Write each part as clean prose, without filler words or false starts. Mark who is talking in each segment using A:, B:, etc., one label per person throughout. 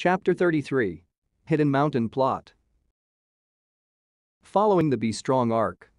A: Chapter 33. Hidden Mountain Plot. Following the Be Strong arc.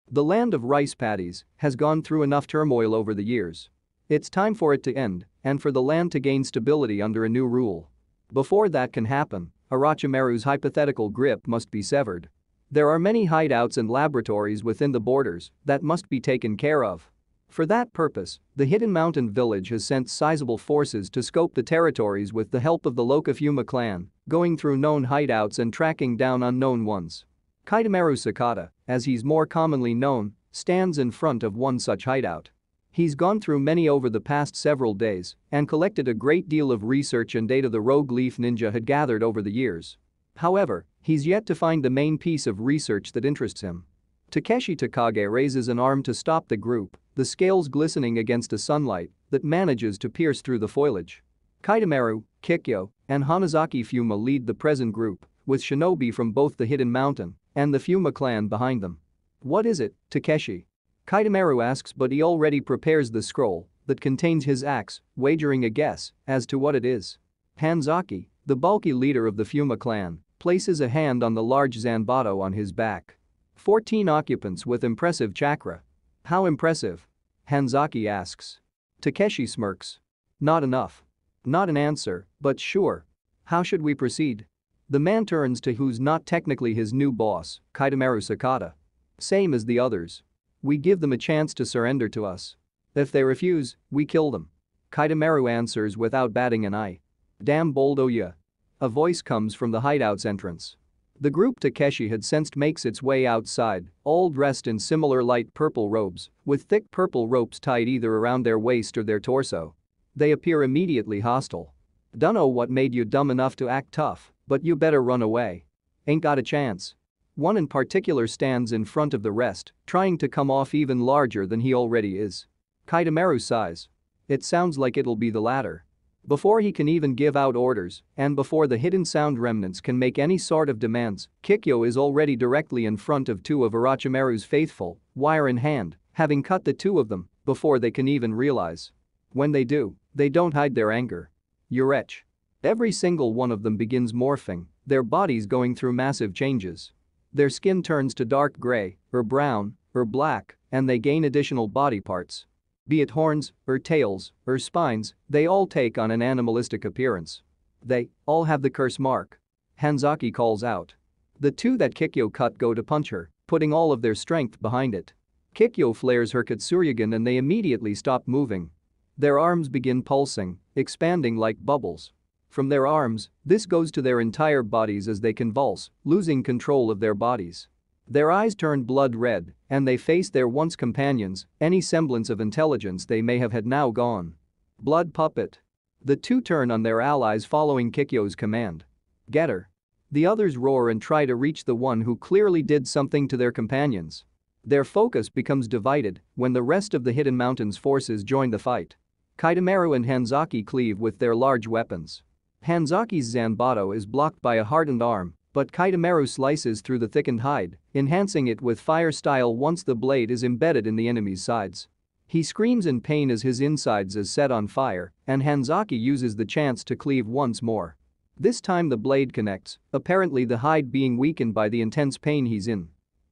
A: The land of rice paddies has gone through enough turmoil over the years. It's time for it to end and for the land to gain stability under a new rule. Before that can happen, Orochimaru's hypothetical grip must be severed. There are many hideouts and laboratories within the borders that must be taken care of. For that purpose, the Hidden Mountain Village has sent sizable forces to scope the territories with the help of the Lokafuma clan, going through known hideouts and tracking down unknown ones. Kaitamaru Sakata, as he's more commonly known, stands in front of one such hideout. He's gone through many over the past several days and collected a great deal of research and data the rogue leaf ninja had gathered over the years. However, he's yet to find the main piece of research that interests him. Takeshi Takage raises an arm to stop the group, the scales glistening against a sunlight that manages to pierce through the foliage. Kaitamaru, Kikyo, and Hanazaki Fuma lead the present group, with shinobi from both the Hidden Mountain and the Fuma clan behind them. "What is it, Takeshi?" Kaitamaru asks, but he already prepares the scroll that contains his axe, wagering a guess as to what it is. Hanzaki, the bulky leader of the Fuma clan, places a hand on the large zanbato on his back. 14 occupants with impressive chakra. "How impressive?" Hanzaki asks. Takeshi smirks. "Not enough." Not an answer, but sure. "How should we proceed?" The man turns to who's not technically his new boss, Kaitamaru Sakata. "Same as the others. We give them a chance to surrender to us. If they refuse, we kill them." Kaitamaru answers without batting an eye. "Damn bold oh ya." A voice comes from the hideout's entrance. The group Takeshi had sensed makes its way outside, all dressed in similar light purple robes, with thick purple ropes tied either around their waist or their torso. They appear immediately hostile. "Dunno what made you dumb enough to act tough, but you better run away. Ain't got a chance." One in particular stands in front of the rest, trying to come off even larger than he already is. Kaitamaru sighs. It sounds like it'll be the latter. Before he can even give out orders, and before the hidden sound remnants can make any sort of demands, Kikyo is already directly in front of two of Orochimaru's faithful, wire in hand, having cut the two of them before they can even realize. When they do, they don't hide their anger. Urech. Every single one of them begins morphing, their bodies going through massive changes. Their skin turns to dark gray, or brown, or black, and they gain additional body parts. Be it horns, or tails, or spines, they all take on an animalistic appearance. They all have the curse mark. Hanzaki calls out. The two that Kikyo cut go to punch her, putting all of their strength behind it. Kikyo flares her Katsuryugen and they immediately stop moving. Their arms begin pulsing, expanding like bubbles. From their arms, this goes to their entire bodies as they convulse, losing control of their bodies. Their eyes turn blood red, and they face their once companions, any semblance of intelligence they may have had now gone. Blood puppet. The two turn on their allies following Kikyo's command. "Get her." The others roar and try to reach the one who clearly did something to their companions. Their focus becomes divided when the rest of the Hidden Mountain's forces join the fight. Kaitamaru and Hanzaki cleave with their large weapons. Hanzaki's zanbato is blocked by a hardened arm, but Kaitamaru slices through the thickened hide, enhancing it with fire style once the blade is embedded in the enemy's sides. He screams in pain as his insides is set on fire, and Hanzaki uses the chance to cleave once more. This time the blade connects, apparently the hide being weakened by the intense pain he's in.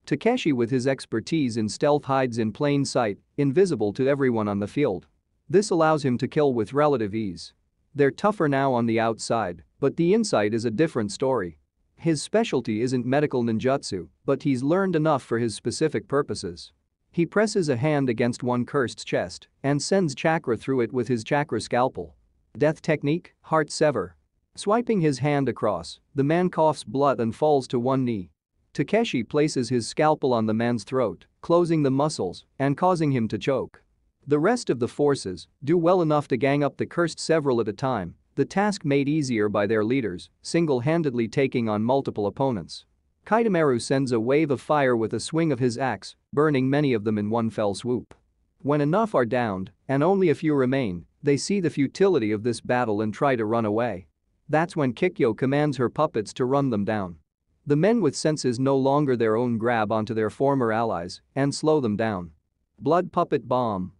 A: Takeshi with his expertise in stealth hides in plain sight, invisible to everyone on the field. This allows him to kill with relative ease. They're tougher now on the outside, but the inside is a different story. His specialty isn't medical ninjutsu, but he's learned enough for his specific purposes. He presses a hand against one cursed's chest and sends chakra through it with his chakra scalpel. Death technique, heart sever. Swiping his hand across, the man coughs blood and falls to one knee. Takeshi places his scalpel on the man's throat, closing the muscles and causing him to choke. The rest of the forces do well enough to gang up the cursed several at a time, the task made easier by their leaders, single-handedly taking on multiple opponents. Kaitamaru sends a wave of fire with a swing of his axe, burning many of them in one fell swoop. When enough are downed, and only a few remain, they see the futility of this battle and try to run away. That's when Kikyo commands her puppets to run them down. The men with senses no longer their own grab onto their former allies and slow them down. Blood puppet bomb.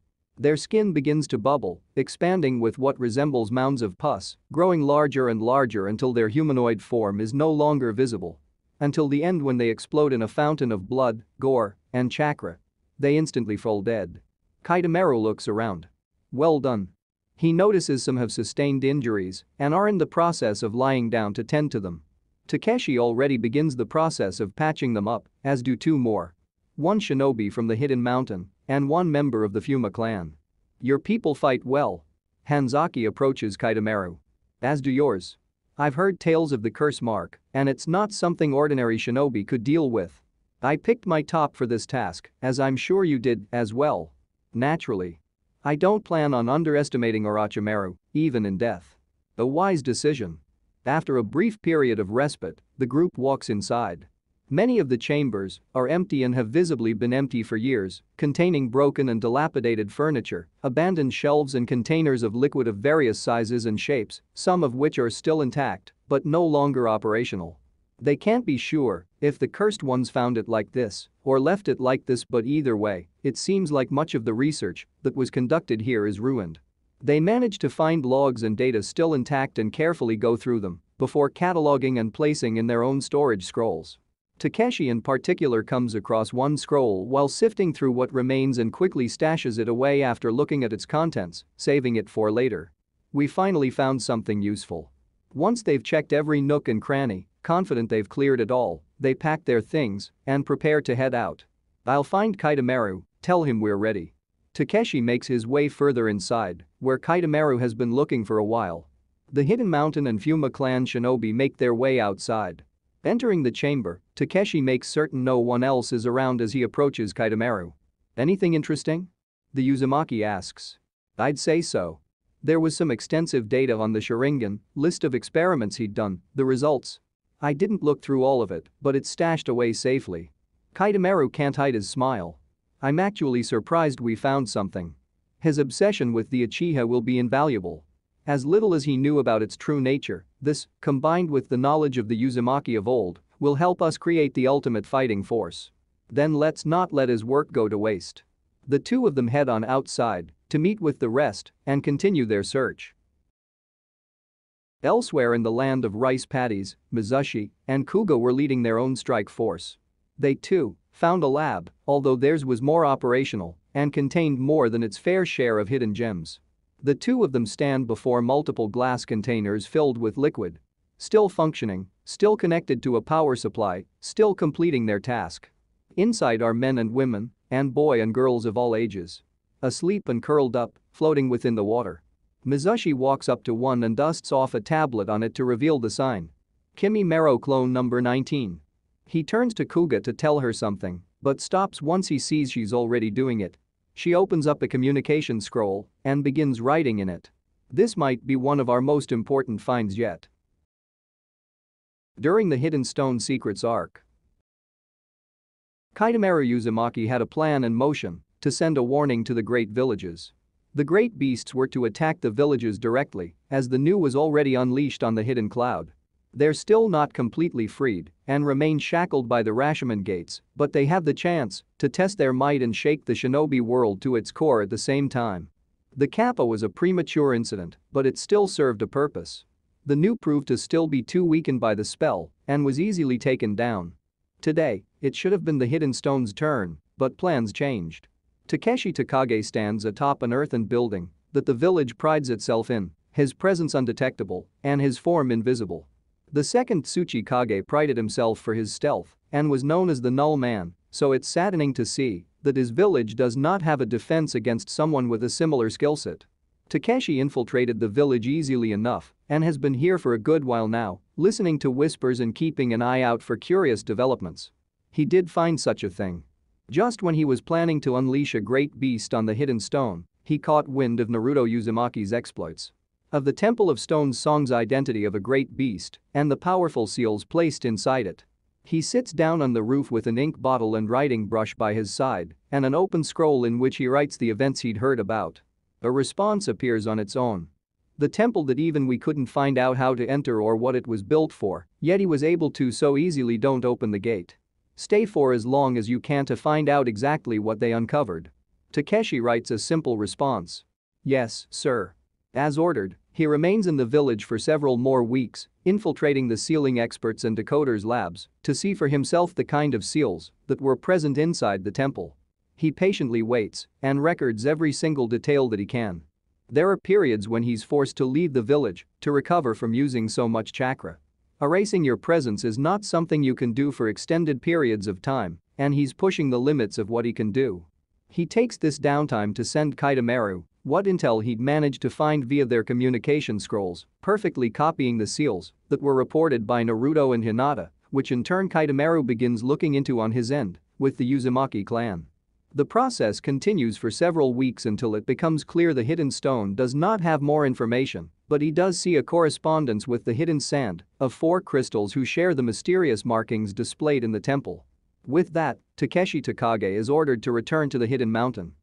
A: Their skin begins to bubble, expanding with what resembles mounds of pus, growing larger and larger until their humanoid form is no longer visible. Until the end when they explode in a fountain of blood, gore, and chakra. They instantly fall dead. Kaitamaru looks around. Well done. He notices some have sustained injuries and are in the process of lying down to tend to them. Takeshi already begins the process of patching them up, as do two more. One shinobi from the Hidden Mountain and one member of the Fuma clan. Your people fight well. Hanzaki approaches Kaitamaru. As do yours. I've heard tales of the curse mark, and it's not something ordinary shinobi could deal with. I picked my top for this task, as I'm sure you did as well. Naturally. I don't plan on underestimating Orochimaru, even in death. A wise decision. After a brief period of respite, the group walks inside. Many of the chambers are empty and have visibly been empty for years, containing broken and dilapidated furniture, abandoned shelves and containers of liquid of various sizes and shapes, some of which are still intact, but no longer operational. They can't be sure if the cursed ones found it like this or left it like this, but either way, it seems like much of the research that was conducted here is ruined. They manage to find logs and data still intact and carefully go through them before cataloging and placing in their own storage scrolls. Takeshi in particular comes across one scroll while sifting through what remains and quickly stashes it away after looking at its contents, saving it for later. We finally found something useful. Once they've checked every nook and cranny, confident they've cleared it all, they pack their things and prepare to head out. I'll find Kaitamaru, tell him we're ready. Takeshi makes his way further inside, where Kaitamaru has been looking for a while. The Hidden Mountain and Fuma clan shinobi make their way outside. Entering the chamber, Takeshi makes certain no one else is around as he approaches Kaitamaru. Anything interesting? The Uzumaki asks. I'd say so. There was some extensive data on the Sharingan, list of experiments he'd done, the results. I didn't look through all of it, but it's stashed away safely. Kaitamaru can't hide his smile. I'm actually surprised we found something. His obsession with the Uchiha will be invaluable. As little as he knew about its true nature, this, combined with the knowledge of the Uzumaki of old, will help us create the ultimate fighting force. Then let's not let his work go to waste. The two of them head on outside to meet with the rest and continue their search. Elsewhere in the land of rice paddies, Mizushi and Kuga were leading their own strike force. They too found a lab, although theirs was more operational and contained more than its fair share of hidden gems. The two of them stand before multiple glass containers filled with liquid. Still functioning, still connected to a power supply, still completing their task. Inside are men and women, and boys and girls of all ages. Asleep and curled up, floating within the water. Mizushi walks up to one and dusts off a tablet on it to reveal the sign. Kimi Mero clone number 19. He turns to Kuga to tell her something, but stops once he sees she's already doing it. She opens up a communication scroll and begins writing in it. This might be one of our most important finds yet. During the Hidden Stone Secrets arc, Kaitamaru Uzumaki had a plan in motion to send a warning to the great villages. The great beasts were to attack the villages directly, as the new was already unleashed on the hidden cloud. They're still not completely freed and remain shackled by the Rashomon gates, but they have the chance to test their might and shake the shinobi world to its core at the same time. The Kappa was a premature incident, but it still served a purpose. The new proved to still be too weakened by the spell and was easily taken down. Today, it should have been the Hidden Stone's turn, but plans changed. Takeshi Takage stands atop an earthen building that the village prides itself in, his presence undetectable and his form invisible. The second Tsuchikage prided himself for his stealth and was known as the Null Man, so it's saddening to see that his village does not have a defense against someone with a similar skill set. Takeshi infiltrated the village easily enough and has been here for a good while now, listening to whispers and keeping an eye out for curious developments. He did find such a thing. Just when he was planning to unleash a great beast on the Hidden Stone, he caught wind of Naruto Uzumaki's exploits. Of the Temple of Stone's song's identity of a great beast and the powerful seals placed inside it. He sits down on the roof with an ink bottle and writing brush by his side and an open scroll in which he writes the events he'd heard about. A response appears on its own. The temple that even we couldn't find out how to enter or what it was built for, yet he was able to so easily. Don't open the gate. Stay for as long as you can to find out exactly what they uncovered. Takeshi writes a simple response. Yes, sir. As ordered, he remains in the village for several more weeks, infiltrating the sealing experts and decoders' labs to see for himself the kind of seals that were present inside the temple. He patiently waits and records every single detail that he can. There are periods when he's forced to leave the village to recover from using so much chakra. Erasing your presence is not something you can do for extended periods of time, and he's pushing the limits of what he can do. He takes this downtime to send Kaitamaru what intel he'd managed to find via their communication scrolls, perfectly copying the seals that were reported by Naruto and Hinata, which in turn Kaitamaru begins looking into on his end with the Uzumaki clan. The process continues for several weeks until it becomes clear the hidden stone does not have more information, but he does see a correspondence with the hidden sand of 4 crystals who share the mysterious markings displayed in the temple. With that, Takeshi Takage is ordered to return to the hidden mountain.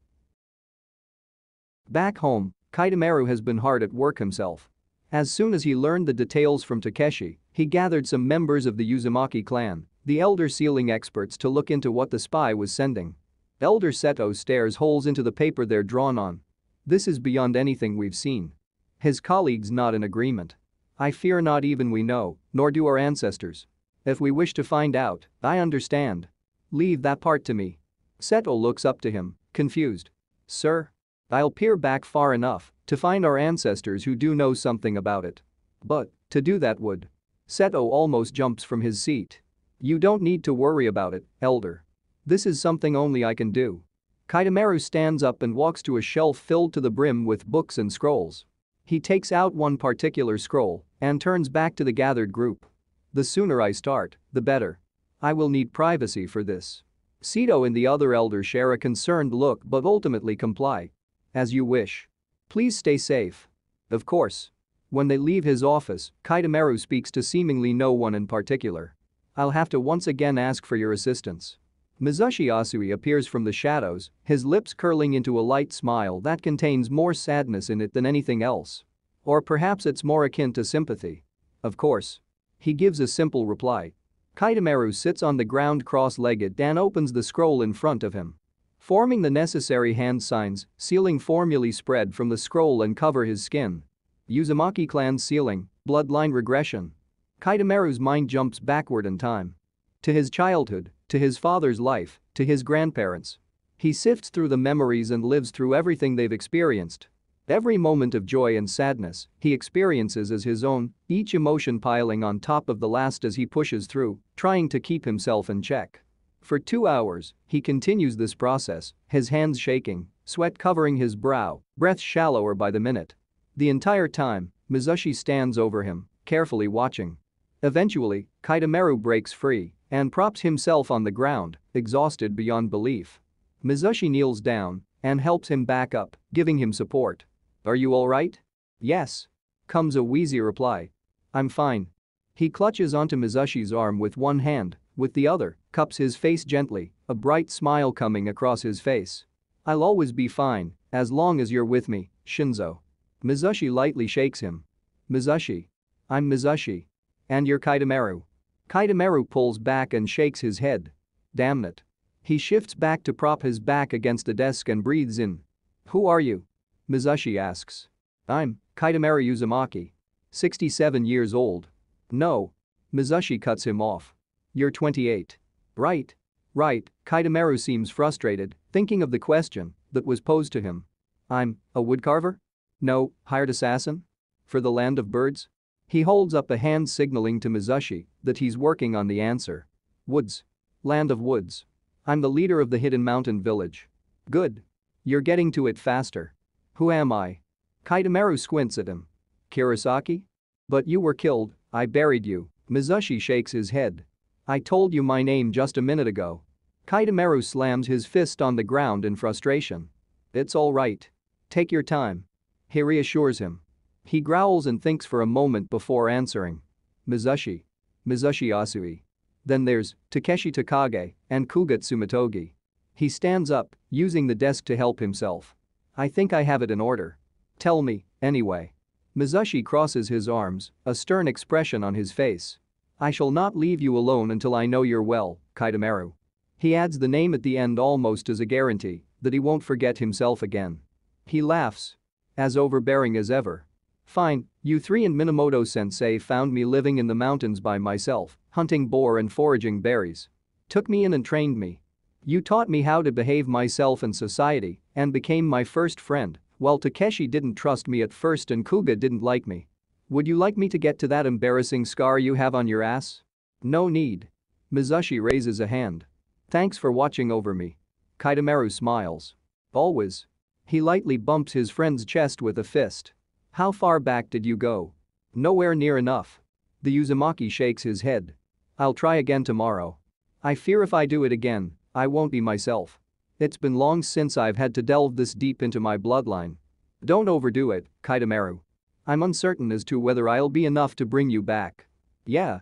A: Back home, Kaitamaru has been hard at work himself. As soon as he learned the details from Takeshi, he gathered some members of the Uzumaki clan, the elder sealing experts, to look into what the spy was sending. Elder Seto stares holes into the paper they're drawn on. This is beyond anything we've seen. His colleagues nod in agreement. I fear not even we know, nor do our ancestors. If we wish to find out, I understand. Leave that part to me. Seto looks up to him, confused. Sir? I'll peer back far enough to find our ancestors who do know something about it. But to do that would. Seto almost jumps from his seat. You don't need to worry about it, Elder. This is something only I can do. Kaitamaru stands up and walks to a shelf filled to the brim with books and scrolls. He takes out one particular scroll and turns back to the gathered group. The sooner I start, the better. I will need privacy for this. Seto and the other elders share a concerned look but ultimately comply. As you wish. Please stay safe. Of course. When they leave his office, Kaitamaru speaks to seemingly no one in particular. I'll have to once again ask for your assistance. Mizushi Asui appears from the shadows, his lips curling into a light smile that contains more sadness in it than anything else. Or perhaps it's more akin to sympathy. Of course. He gives a simple reply. Kaitamaru sits on the ground cross-legged and opens the scroll in front of him. Forming the necessary hand signs, sealing formulae spread from the scroll and cover his skin. Uzumaki clan sealing, bloodline regression. Kaitamaru's mind jumps backward in time. To his childhood, to his father's life, to his grandparents. He sifts through the memories and lives through everything they've experienced. Every moment of joy and sadness he experiences as his own, each emotion piling on top of the last as he pushes through, trying to keep himself in check. For 2 hours, he continues this process, his hands shaking, sweat covering his brow, breath shallower by the minute. The entire time, Mizushi stands over him, carefully watching. Eventually, Kaitamaru breaks free and props himself on the ground, exhausted beyond belief. Mizushi kneels down and helps him back up, giving him support. Are you alright? Yes. Comes a wheezy reply. I'm fine. He clutches onto Mizushi's arm with one hand, with the other, cups his face gently, a bright smile coming across his face. I'll always be fine, as long as you're with me, Shinzo. Mizushi lightly shakes him. Mizushi. I'm Mizushi. And you're Kaitamaru. Kaitamaru pulls back and shakes his head. Damn it. He shifts back to prop his back against the desk and breathes in. Who are you? Mizushi asks. I'm Kaitamaru Uzumaki. 67 years old. No. Mizushi cuts him off. You're 28. Right. Right, Kaitamaru seems frustrated, thinking of the question that was posed to him. I'm a woodcarver? No, hired assassin? For the land of birds? He holds up a hand signaling to Mizushi that he's working on the answer. Woods. Land of woods. I'm the leader of the hidden mountain village. Good. You're getting to it faster. Who am I? Kaitamaru squints at him. Kurosaki? But you were killed, I buried you. Mizushi shakes his head. I told you my name just a minute ago. Kaitamaru slams his fist on the ground in frustration. It's all right. Take your time. He reassures him. He growls and thinks for a moment before answering. Mizushi. Mizushi Asui. Then there's Takeshi Takage and Kuga Tsumatogi. He stands up, using the desk to help himself. I think I have it in order. Tell me, anyway. Mizushi crosses his arms, a stern expression on his face. I shall not leave you alone until I know you're well, Kaitamaru. He adds the name at the end almost as a guarantee, that he won't forget himself again. He laughs. As overbearing as ever. Fine, you three and Minamoto-sensei found me living in the mountains by myself, hunting boar and foraging berries. Took me in and trained me. You taught me how to behave myself in society and became my first friend, while Takeshi didn't trust me at first and Kuga didn't like me. Would you like me to get to that embarrassing scar you have on your ass? No need. Mizushi raises a hand. Thanks for watching over me. Kitamaru smiles. Always. He lightly bumps his friend's chest with a fist. How far back did you go? Nowhere near enough. The Uzumaki shakes his head. I'll try again tomorrow. I fear if I do it again, I won't be myself. It's been long since I've had to delve this deep into my bloodline. Don't overdo it, Kitamaru. I'm uncertain as to whether I'll be enough to bring you back. Yeah.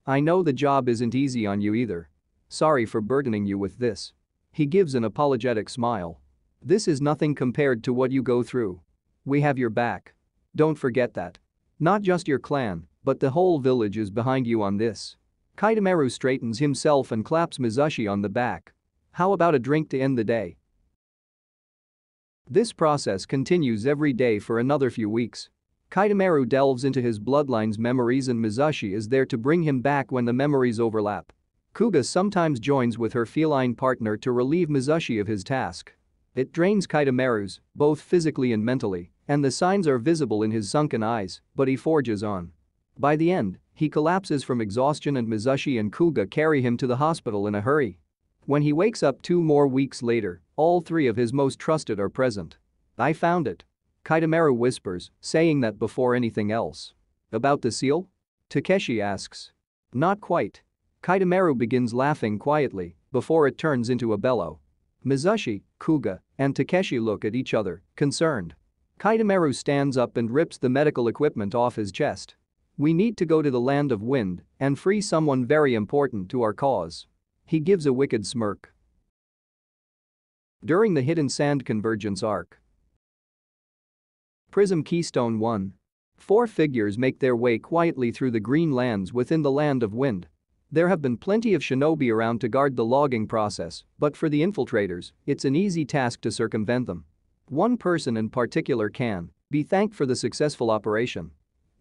A: I know the job isn't easy on you either. Sorry for burdening you with this. He gives an apologetic smile. This is nothing compared to what you go through. We have your back. Don't forget that. Not just your clan, but the whole village is behind you on this. Kitamaru straightens himself and claps Mizushi on the back. How about a drink to end the day? This process continues every day for another few weeks. Kitamaru delves into his bloodline's memories and Mizushi is there to bring him back when the memories overlap. Kuga sometimes joins with her feline partner to relieve Mizushi of his task. It drains Kitamaru's, both physically and mentally, and the signs are visible in his sunken eyes, but he forges on. By the end, he collapses from exhaustion and Mizushi and Kuga carry him to the hospital in a hurry. When he wakes up 2 more weeks later, all 3 of his most trusted are present. I found it. Kitamaru whispers, saying that before anything else. About the seal? Takeshi asks. Not quite. Kitamaru begins laughing quietly before it turns into a bellow. Mizushi, Kuga, and Takeshi look at each other, concerned. Kitamaru stands up and rips the medical equipment off his chest. We need to go to the land of wind and free someone very important to our cause. He gives a wicked smirk. During the Hidden Sand Convergence arc. Prism Keystone 1. 4 figures make their way quietly through the green lands within the land of wind. There have been plenty of shinobi around to guard the logging process, but for the infiltrators, it's an easy task to circumvent them. One person in particular can be thanked for the successful operation.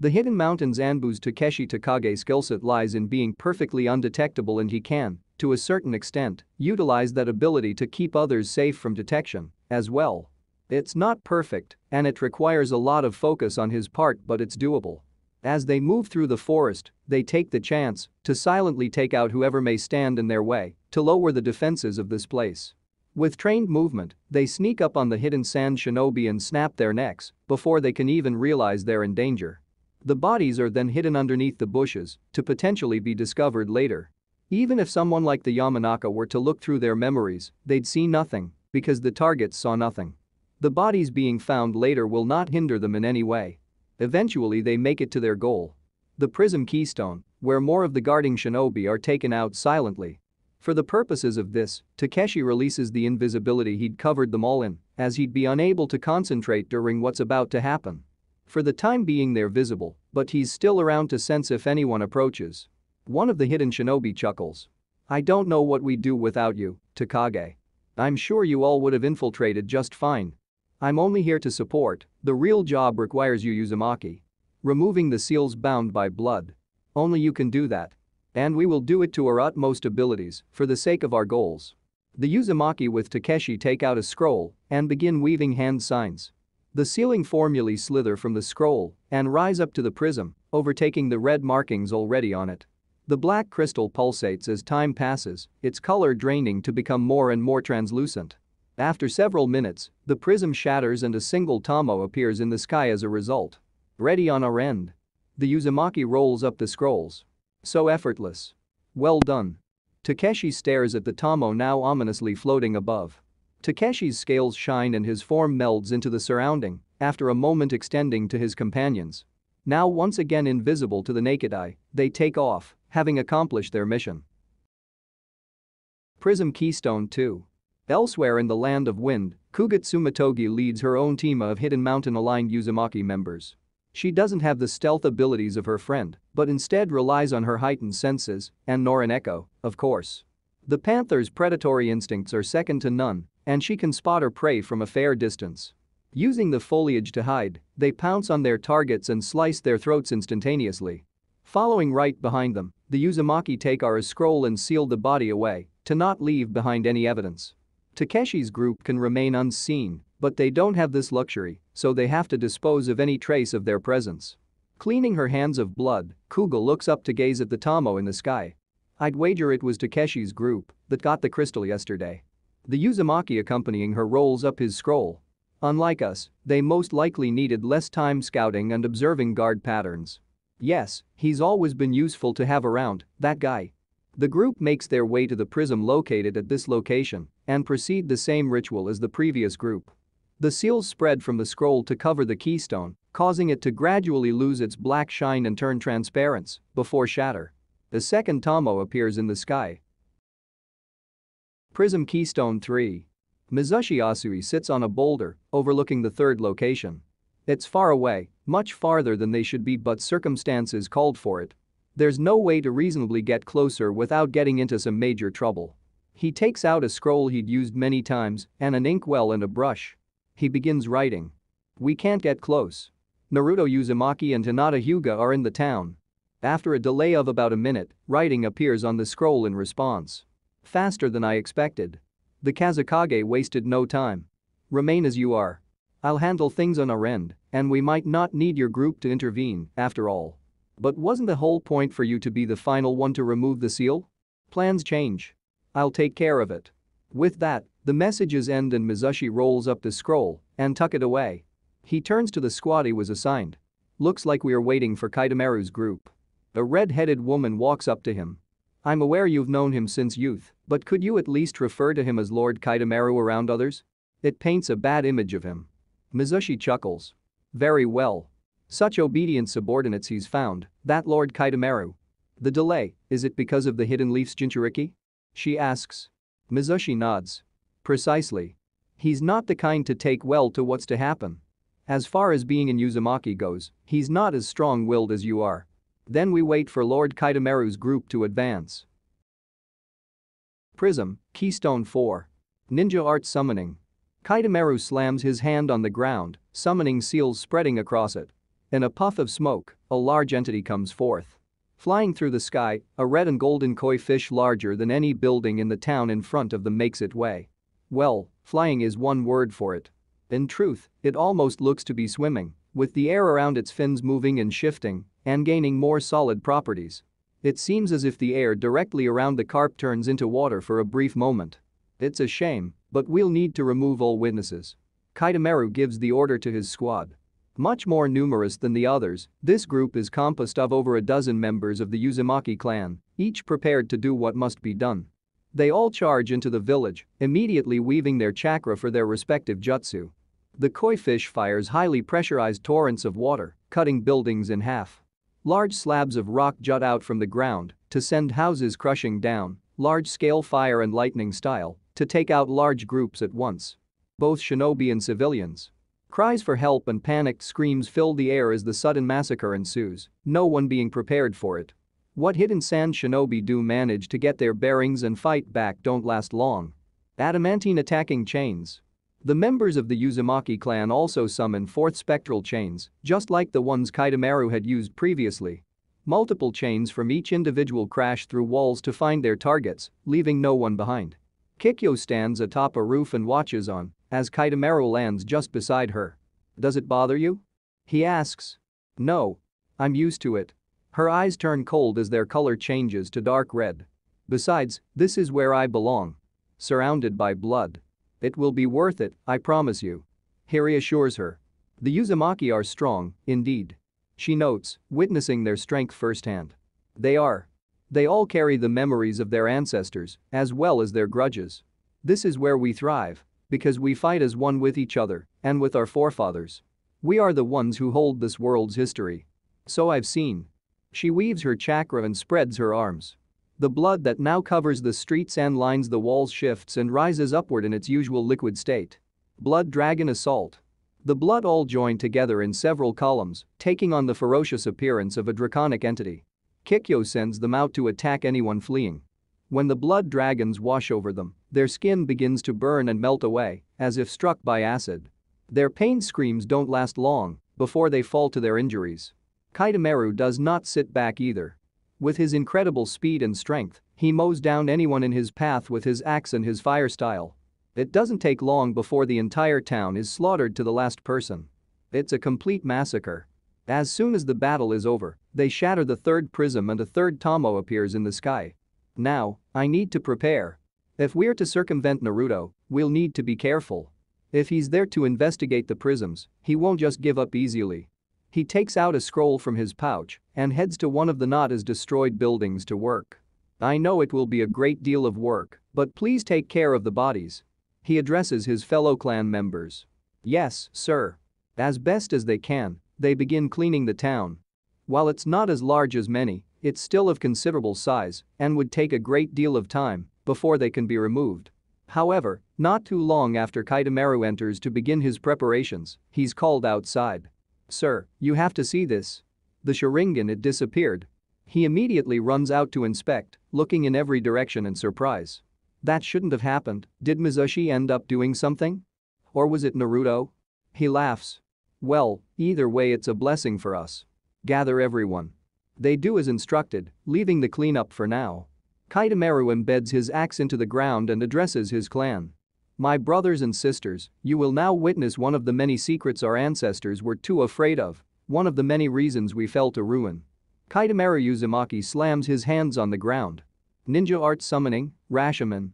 A: The Hidden Mountains Anbu's Takeshi Takage's skillset lies in being perfectly undetectable and he can, to a certain extent, utilize that ability to keep others safe from detection, as well. It's not perfect, and it requires a lot of focus on his part but it's doable. As they move through the forest, they take the chance to silently take out whoever may stand in their way to lower the defenses of this place. With trained movement, they sneak up on the hidden sand shinobi and snap their necks before they can even realize they're in danger. The bodies are then hidden underneath the bushes to potentially be discovered later. Even if someone like the Yamanaka were to look through their memories, they'd see nothing because the targets saw nothing. The bodies being found later will not hinder them in any way. Eventually they make it to their goal. The Prism Keystone, where more of the guarding shinobi are taken out silently. For the purposes of this, Takeshi releases the invisibility he'd covered them all in, as he'd be unable to concentrate during what's about to happen. For the time being they're visible, but he's still around to sense if anyone approaches. One of the hidden shinobi chuckles. I don't know what we'd do without you, Takage. I'm sure you all would have infiltrated just fine. I'm only here to support, the real job requires you Uzumaki. Removing the seals bound by blood. Only you can do that. And we will do it to our utmost abilities, for the sake of our goals. The Uzumaki with Takeshi take out a scroll and begin weaving hand signs. The sealing formulae slither from the scroll and rise up to the prism, overtaking the red markings already on it. The black crystal pulsates as time passes, its color draining to become more and more translucent. After several minutes, the prism shatters and a single Tomo appears in the sky as a result. Ready on our end. The Uzumaki rolls up the scrolls. So effortless. Well done. Takeshi stares at the Tomo now ominously floating above. Takeshi's scales shine and his form melds into the surrounding, after a moment extending to his companions. Now once again invisible to the naked eye, they take off, having accomplished their mission. Prism Keystone 2. Elsewhere in the land of wind, Kugatsu Mitogi leads her own team of Hidden Mountain-aligned Uzumaki members. She doesn't have the stealth abilities of her friend, but instead relies on her heightened senses and Norin Echo, of course. The panther's predatory instincts are second to none, and she can spot her prey from a fair distance. Using the foliage to hide, they pounce on their targets and slice their throats instantaneously. Following right behind them, the Uzumaki take a scroll and seal the body away to not leave behind any evidence. Takeshi's group can remain unseen, but they don't have this luxury, so they have to dispose of any trace of their presence. Cleaning her hands of blood, Kuga looks up to gaze at the Tomo in the sky. I'd wager it was Takeshi's group that got the crystal yesterday. The Uzumaki accompanying her rolls up his scroll. Unlike us, they most likely needed less time scouting and observing guard patterns. Yes, he's always been useful to have around, that guy. The group makes their way to the prism located at this location and proceed the same ritual as the previous group. The seals spread from the scroll to cover the keystone, causing it to gradually lose its black shine and turn transparent before shatter. A second Tomo appears in the sky. Prism Keystone 3. Mizushi Asui sits on a boulder overlooking the third location. It's far away, much farther than they should be, but circumstances called for it. There's no way to reasonably get closer without getting into some major trouble. He takes out a scroll he'd used many times and an inkwell and a brush. He begins writing. We can't get close. Naruto Uzumaki and Hinata Hyuga are in the town. After a delay of about a minute, writing appears on the scroll in response. Faster than I expected. The Kazekage wasted no time. Remain as you are. I'll handle things on our end, and we might not need your group to intervene, after all. But wasn't the whole point for you to be the final one to remove the seal? Plans change. I'll take care of it. With that, the messages end and Mizushi rolls up the scroll and tuck it away. He turns to the squad he was assigned. Looks like we are waiting for Kaitamaru's group. A red-headed woman walks up to him. I'm aware you've known him since youth, but could you at least refer to him as Lord Kaitamaru around others? It paints a bad image of him. Mizushi chuckles. Very well. Such obedient subordinates he's found, that Lord Kaitamaru. The delay, is it because of the Hidden Leaf's Jinchuriki? She asks. Mizushi nods. Precisely. He's not the kind to take well to what's to happen. As far as being in Uzumaki goes, he's not as strong-willed as you are. Then we wait for Lord Kaitamaru's group to advance. Prism, Keystone 4. Ninja Art Summoning. Kaitamaru slams his hand on the ground, summoning seals spreading across it. In a puff of smoke, a large entity comes forth. Flying through the sky, a red and golden koi fish larger than any building in the town in front of them makes its way. Well, flying is one word for it. In truth, it almost looks to be swimming, with the air around its fins moving and shifting and gaining more solid properties. It seems as if the air directly around the carp turns into water for a brief moment. It's a shame, but we'll need to remove all witnesses. Kaitamaru gives the order to his squad. Much more numerous than the others, this group is composed of over a dozen members of the Uzumaki clan, each prepared to do what must be done. They all charge into the village, immediately weaving their chakra for their respective jutsu. The koi fish fires highly pressurized torrents of water, cutting buildings in half. Large slabs of rock jut out from the ground to send houses crushing down, large-scale fire and lightning style, to take out large groups at once. Both shinobi and civilians. Cries for help and panicked screams fill the air as the sudden massacre ensues, no one being prepared for it. What hidden sand shinobi do manage to get their bearings and fight back don't last long. Adamantine attacking chains. The members of the Uzumaki clan also summon fourth spectral chains, just like the ones Kaitamaru had used previously. Multiple chains from each individual crash through walls to find their targets, leaving no one behind. Kikyo stands atop a roof and watches on as Kaitamaru lands just beside her. Does it bother you? He asks. No. I'm used to it. Her eyes turn cold as their color changes to dark red. Besides, this is where I belong. Surrounded by blood. It will be worth it, I promise you. He assures her. The Uzumaki are strong, indeed. She notes, witnessing their strength firsthand. They are. They all carry the memories of their ancestors, as well as their grudges. This is where we thrive, because we fight as one with each other and with our forefathers. We are the ones who hold this world's history. So I've seen. She weaves her chakra and spreads her arms. The blood that now covers the streets and lines the walls shifts and rises upward in its usual liquid state. Blood Dragon Assault. The blood all join together in several columns, taking on the ferocious appearance of a draconic entity. Kikyo sends them out to attack anyone fleeing. When the blood dragons wash over them, their skin begins to burn and melt away, as if struck by acid. Their pain screams don't last long before they fall to their injuries. Kaitamaru does not sit back either. With his incredible speed and strength, he mows down anyone in his path with his axe and his fire style. It doesn't take long before the entire town is slaughtered to the last person. It's a complete massacre. As soon as the battle is over, they shatter the third prism and a third Tomo appears in the sky. Now, I need to prepare. If we're to circumvent Naruto, we'll need to be careful. If he's there to investigate the prisms, he won't just give up easily. He takes out a scroll from his pouch and heads to one of the not as destroyed buildings to work. I know it will be a great deal of work, but please take care of the bodies. He addresses his fellow clan members. Yes, sir. As best as they can, they begin cleaning the town. While it's not as large as many, it's still of considerable size and would take a great deal of time before they can be removed. However, not too long after Kaitamaru enters to begin his preparations, he's called outside. Sir, you have to see this. The Sharingan had disappeared. He immediately runs out to inspect, looking in every direction in surprise. That shouldn't have happened. Did Mizushi end up doing something? Or was it Naruto? He laughs. Well, either way it's a blessing for us. Gather everyone. They do as instructed, leaving the cleanup for now. Kaitamaru embeds his axe into the ground and addresses his clan. My brothers and sisters, you will now witness one of the many secrets our ancestors were too afraid of, one of the many reasons we fell to ruin. Kaitamaru Uzumaki slams his hands on the ground. Ninja art summoning, Rashomon.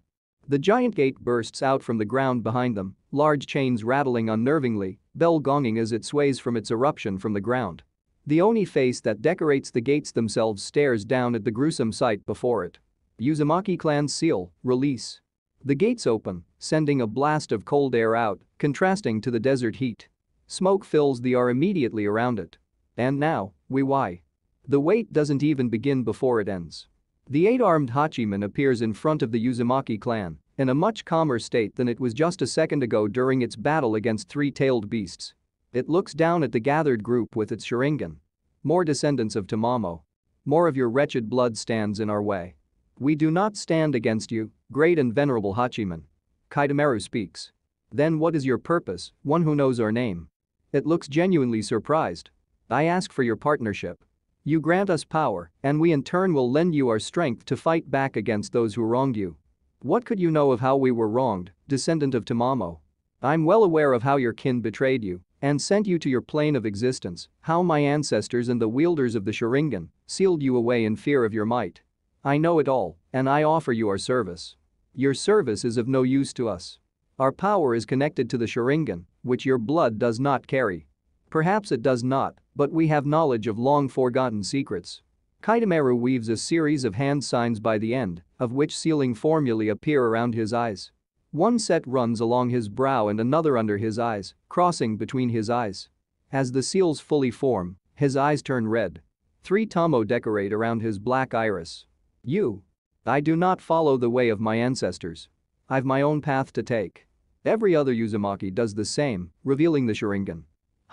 A: The giant gate bursts out from the ground behind them, large chains rattling unnervingly, bell gonging as it sways from its eruption from the ground. The Oni face that decorates the gates themselves stares down at the gruesome sight before it. Uzumaki clan's seal, release. The gates open, sending a blast of cold air out, contrasting to the desert heat. Smoke fills the air immediately around it. And now, why? The wait doesn't even begin before it ends. The 8-armed Hachiman appears in front of the Uzumaki clan, in a much calmer state than it was just a second ago during its battle against three-tailed beasts. It looks down at the gathered group with its Sharingan. More descendants of Tamamo. More of your wretched blood stands in our way. We do not stand against you, great and venerable Hachiman. Kaitamaru speaks. Then what is your purpose, one who knows our name? It looks genuinely surprised. I ask for your partnership. You grant us power, and we in turn will lend you our strength to fight back against those who wronged you. What could you know of how we were wronged, descendant of Tamamo? I'm well aware of how your kin betrayed you and sent you to your plane of existence, how my ancestors and the wielders of the Sharingan sealed you away in fear of your might. I know it all, and I offer you our service. Your service is of no use to us. Our power is connected to the Sharingan, which your blood does not carry. Perhaps it does not, but we have knowledge of long-forgotten secrets. Kaitamaru weaves a series of hand signs by the end of which sealing formulae appear around his eyes. One set runs along his brow and another under his eyes, crossing between his eyes. As the seals fully form, his eyes turn red. 3 Tomo decorate around his black iris. I do not follow the way of my ancestors. I've my own path to take. Every other Uzumaki does the same, revealing the Sharingan.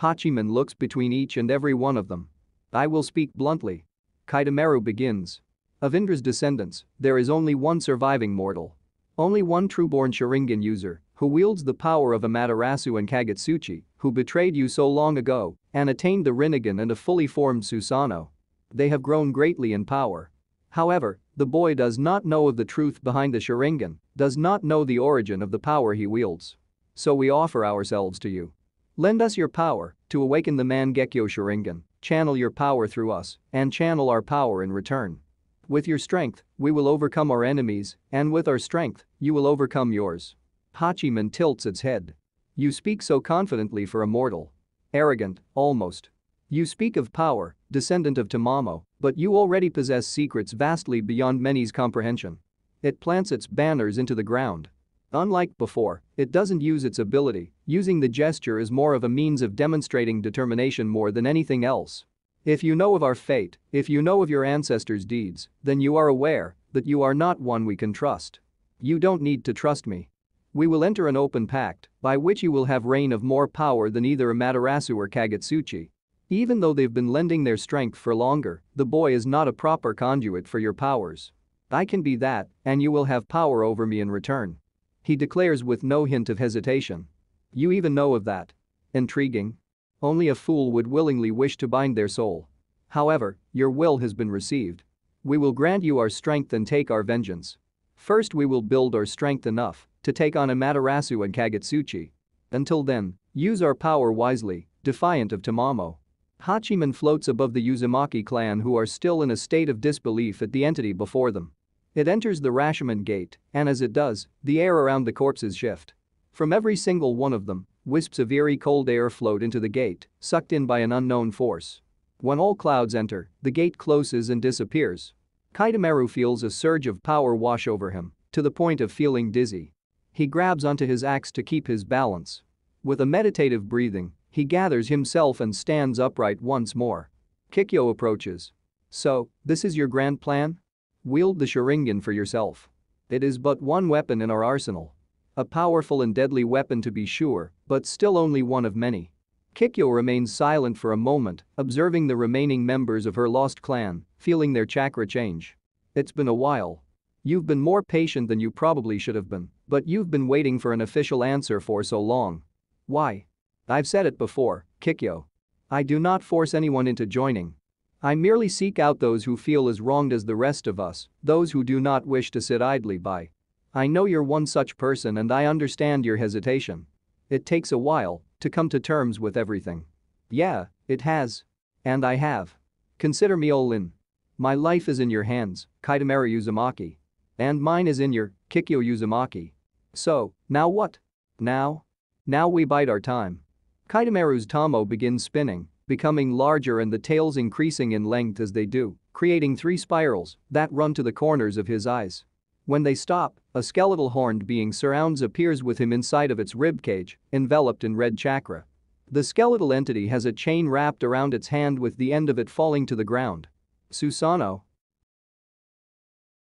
A: Hachiman looks between each and every one of them. I will speak bluntly. Kaitamaru begins. Of Indra's descendants, there is only one surviving mortal. Only one true-born Sharingan user, who wields the power of Amaterasu and Kagutsuchi, who betrayed you so long ago and attained the Rinnegan and a fully formed Susanoo. They have grown greatly in power. However, the boy does not know of the truth behind the Sharingan, does not know the origin of the power he wields. So we offer ourselves to you. Lend us your power to awaken the Mangekyo Sharingan, channel your power through us, and channel our power in return. With your strength, we will overcome our enemies, and with our strength, you will overcome yours. Hachiman tilts its head. You speak so confidently for a mortal. Arrogant, almost. You speak of power, descendant of Tamamo, but you already possess secrets vastly beyond many's comprehension. It plants its banners into the ground. Unlike before, it doesn't use its ability, using the gesture as more of a means of demonstrating determination more than anything else. If you know of our fate, if you know of your ancestors' deeds, then you are aware that you are not one we can trust. You don't need to trust me. We will enter an open pact, by which you will have reign of more power than either Amaterasu or Kagutsuchi. Even though they've been lending their strength for longer, the boy is not a proper conduit for your powers. I can be that, and you will have power over me in return. He declares with no hint of hesitation. You even know of that. Intriguing. Only a fool would willingly wish to bind their soul. However, your will has been received. We will grant you our strength and take our vengeance. First we will build our strength enough to take on Amaterasu and Kagutsuchi. Until then, use our power wisely, defiant of Tamamo. Hachiman floats above the Uzumaki clan who are still in a state of disbelief at the entity before them. It enters the Rashomon gate, and as it does, the air around the corpses shift. From every single one of them, wisps of eerie cold air float into the gate, sucked in by an unknown force. When all clouds enter, the gate closes and disappears. Kaitamaru feels a surge of power wash over him, to the point of feeling dizzy. He grabs onto his axe to keep his balance. With a meditative breathing, he gathers himself and stands upright once more. Kikyo approaches. So, this is your grand plan? Wield the Sharingan for yourself. It is but one weapon in our arsenal. A powerful and deadly weapon to be sure, but still only one of many. Kikyo remains silent for a moment, observing the remaining members of her lost clan, feeling their chakra change. It's been a while. You've been more patient than you probably should have been, but you've been waiting for an official answer for so long. Why? I've said it before, Kikyo. I do not force anyone into joining. I merely seek out those who feel as wronged as the rest of us, those who do not wish to sit idly by. I know you're one such person and I understand your hesitation. It takes a while to come to terms with everything. Yeah, it has. And I have. Consider me all in. My life is in your hands, Kaitamaru Uzumaki. And mine is in your, Kikyo Uzumaki. So, now what? Now? Now we bide our time. Kaitamaru's Tamo begins spinning, becoming larger and the tails increasing in length as they do, creating 3 spirals that run to the corners of his eyes. When they stop, a skeletal horned being surrounds appears with him inside of its ribcage, enveloped in red chakra. The skeletal entity has a chain wrapped around its hand with the end of it falling to the ground. Susanoo.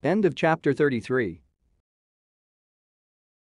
A: End of chapter 33.